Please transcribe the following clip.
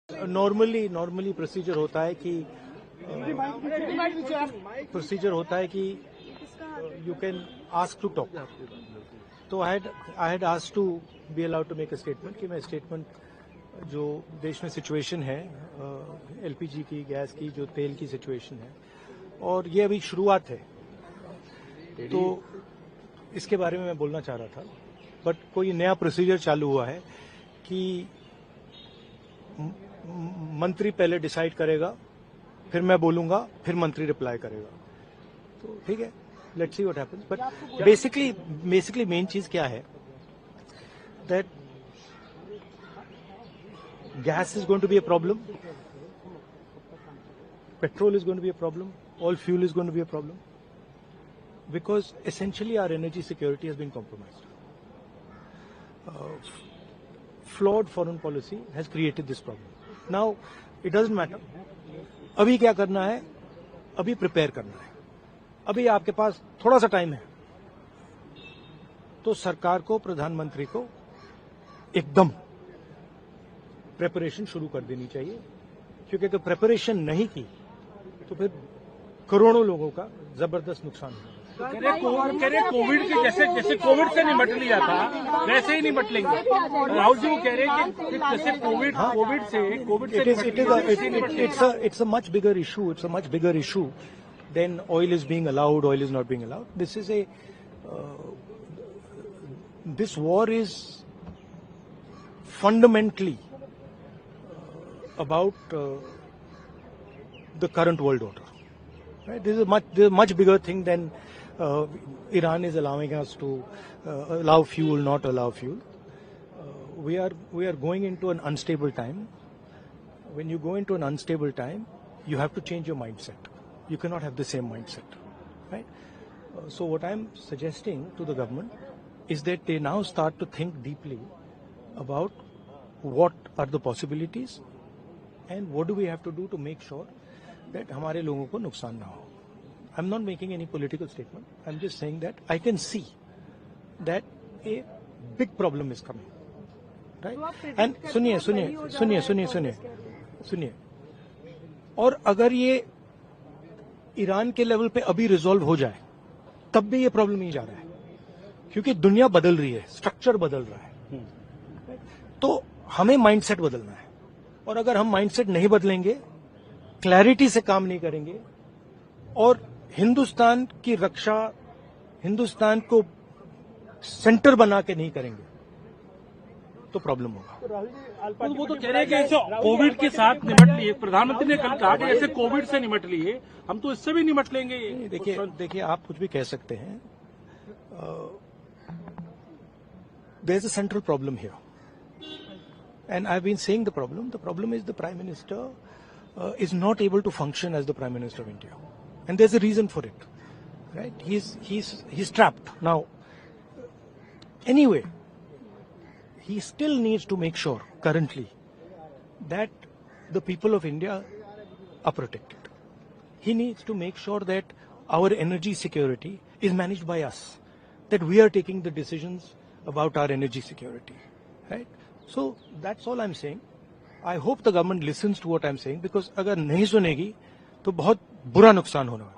Normally procedure होता है कि you can ask to talk. तो I had asked to be allowed to make a statement कि मैं स्टेटमेंट जो देश में सिचुएशन है एलपीजी की, गैस की, जो तेल की सिचुएशन है, और ये अभी शुरुआत है, तो इसके बारे में मैं बोलना चाह रहा था. बट कोई नया प्रोसीजर चालू हुआ है कि मंत्री पहले डिसाइड करेगा, फिर मैं बोलूंगा, फिर मंत्री रिप्लाई करेगा. तो ठीक है, let's see what happens. But basically main चीज क्या है, that gas is going to be a problem, petrol is going to be a problem, all fuel is going to be a problem, because essentially our energy security has been compromised. Flawed foreign policy has created this problem. Now it doesn't matter. अभी क्या करना है, अभी prepare करना है. अभी आपके पास थोड़ा सा टाइम है, तो सरकार को, प्रधानमंत्री को एकदम प्रेपरेशन शुरू कर देनी चाहिए, क्योंकि अगर प्रेपरेशन नहीं की तो फिर करोड़ों लोगों का जबरदस्त नुकसान होगा. कोविड के जैसे कोविड से निपट लिया था वैसे ही निपट लेंगे. राहुल जी वो कह रहे हैं कि जैसे कोविड से it's a much bigger issue. It's a much bigger issue than oil is being allowed, oil is not being allowed. This war is fundamentally about the current world order. Right? This is a much bigger thing than Iran is allowing us to allow fuel, not allow fuel. We are going into an unstable time. When you go into an unstable time, you have to change your mindset. You cannot have the same mindset, right? So what I'm suggesting to the government is that they now start to think deeply about what are the possibilities and what do we have to do to make sure that हमारे लोगों को नुकसान ना हो. I'm not making any political statement. I'm just saying that I can see that a big problem is coming, right? And सुनिए, और अगर ये ईरान के लेवल पे अभी रिजॉल्व हो जाए, तब भी ये प्रॉब्लम नहीं जा रहा है, क्योंकि दुनिया बदल रही है, स्ट्रक्चर बदल रहा है. तो हमें माइंडसेट बदलना है, और अगर हम माइंडसेट नहीं बदलेंगे, क्लैरिटी से काम नहीं करेंगे, और हिंदुस्तान की रक्षा, हिंदुस्तान को सेंटर बना के नहीं करेंगे, तो प्रॉब्लम होगा. तो वो तो कह रहे हैं कि कोविड के साथ निपट लिए, प्रधानमंत्री ने कल कहा कि जैसे कोविड से निपट लिए, हम तो इससे भी निपट लेंगे. देखिए आप कुछ भी कह सकते हैं. There is a central problem here. And I've been saying the problem. The problem is the Prime Minister is not able to function as the Prime Minister of India. And there's a reason for it. Right? He's trapped. Now, anyway, he still needs to make sure, currently, that the people of India are protected. He needs to make sure that our energy security is managed by us. That we are taking the decisions about our energy security. Right? So that's all I'm saying. I hope the government listens to what I'm saying, because अगर नहीं सुनेगी तो बहुत बुरा नुकसान होना है.